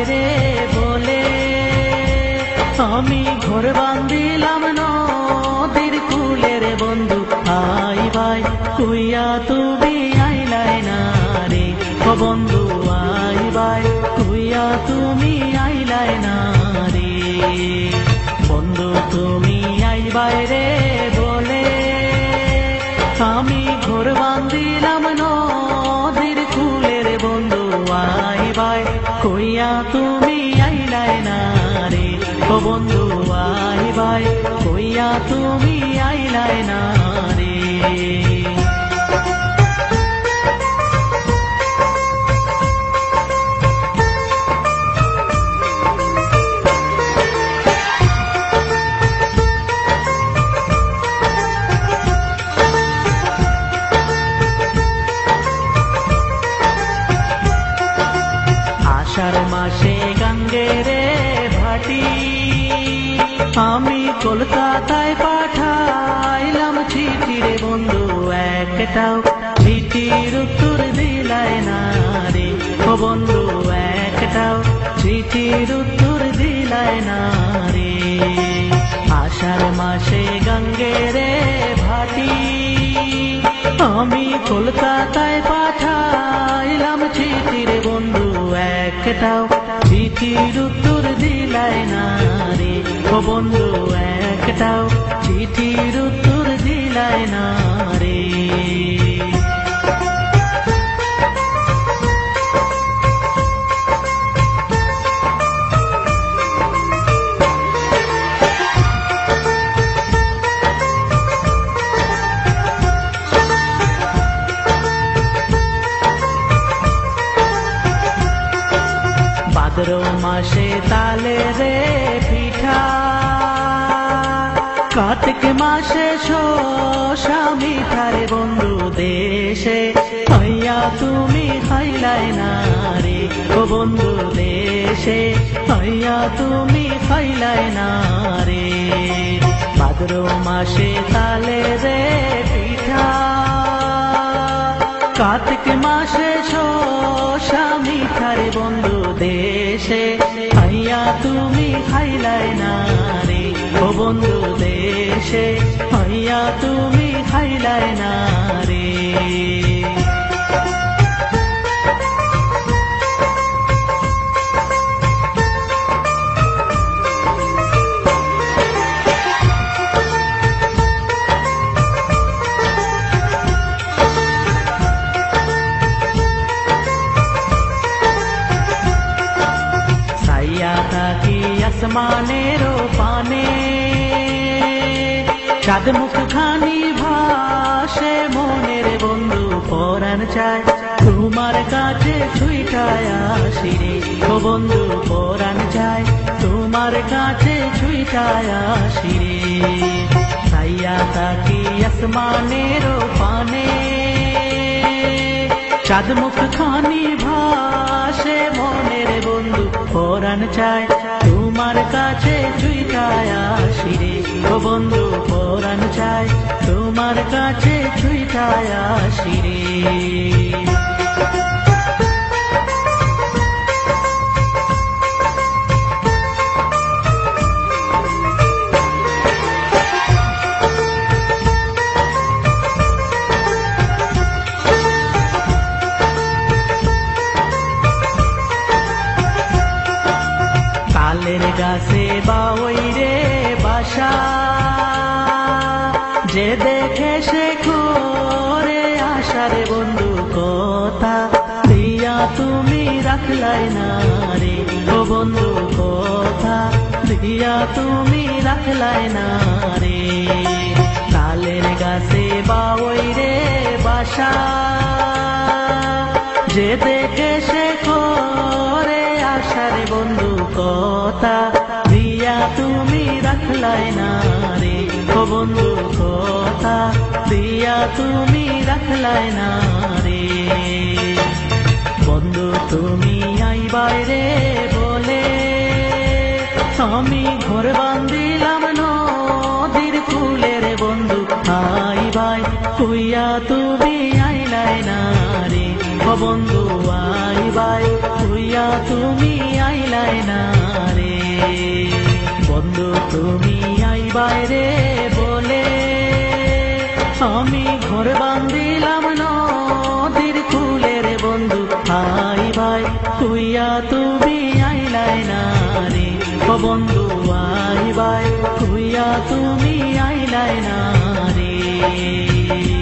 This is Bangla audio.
বাইরে বলে আমি ঘর বান্ধিলাম নদীর কুলের বন্ধু আই ভাই কইয়া তুমি আইলাই না রে ও বন্ধু আই ভাই কইয়া তুমি আইলাই না রে বন্ধু তুমি আই বাইরে বলে আমি ঘর বান্ধিলাম নদীর কুলের বন্ধু আই ভাই কইয়া তুমি আইলাই না রে ও বন্ধু আই ভাই কইয়া তুমি আইলাই না রে আষাঢ় মাসে গঙ্গেরে ভাটি আমি কলকাতায় পাঠাইলাম চিঠি রে বন্ধু একটাও চিঠির উত্তর দিলাই না রে ও বন্ধু একটাও চিঠির উত্তর দিলাই না রে আষাঢ় মাসে গঙ্গেরে ভাটি আমি কলকাতায় পাঠাইলাম চিঠি রে বন্ধু একটাও চিঠির উত্তর দিলাই না রে ও বন্ধু একটাও চিঠির উত্তর দিলাই না রে ভাদ্র মাসে তালে রে পিঠা কার্তিক মাসে শোষা মিঠা রে বন্ধু দেশে হইয়া তুমি খাইলাই না রে ও বন্ধু দেশে হইয়া তুমি খাইলাই না রে ভাদ্র মাসে তালে রে পিঠা কার্তিক মাসে শোষা মিঠা রে বন্ধু দেশে হইয়া তুমি খাইলাই না রে ও বন্ধু দেশে হইয়া তুমি খাইলাই না রে থাকি আসমানের পানে চাঁদ মুখ খানি ভাসে মনের বন্ধু পরাণ চায় তোমার কাছে ছুইটায় আসি রে ও বন্ধু পরাণ চায় তোমার কাছে ছুইটায় আসি রে ছাইয়া থাকি আসমানের পানে চাঁদ মুখ খানি ভাসে মনের বন্ধু পরাণ চায় তোমার কাছে ছুইটায় আসি রে ও বন্ধু পরাণ চায় তোমার কাছে ছুইটায় আসি রে তালের গাছে বাওই রে বাসা যে দেখে সে করে আশার বন্ধু কথা দিয়া তুমি রাখলাই না রে ও বন্ধু কথা দিয়া তুমি রাখলাই না রে তালের গাছে বাওই রে বাসা যে দেখে সে করে আশার বন্ধু কথা দিয়া তুমি রাখলাই না রে ও বন্ধু কথা দিয়া তুমি রাখলাই না রে বন্ধু তুমি আই বাইরে বলে আমি ঘর বান্ধিলাম নদীর কুলের বন্ধু আই ভাই কইয়া তুমি আইলাই না রে ও বন্ধু আই ভাই তুইয়া তুমি আইলাই না রে, বন্ধু তুমি আইবাই রে বলে আমি ঘর বান্ধিলাম নদীর কূলে রে বন্ধু আইবাই, তুইয়া তুমি আইলাই না রে, ও বন্ধু আইবাই, তুইয়া তুমি আইলাই না রে।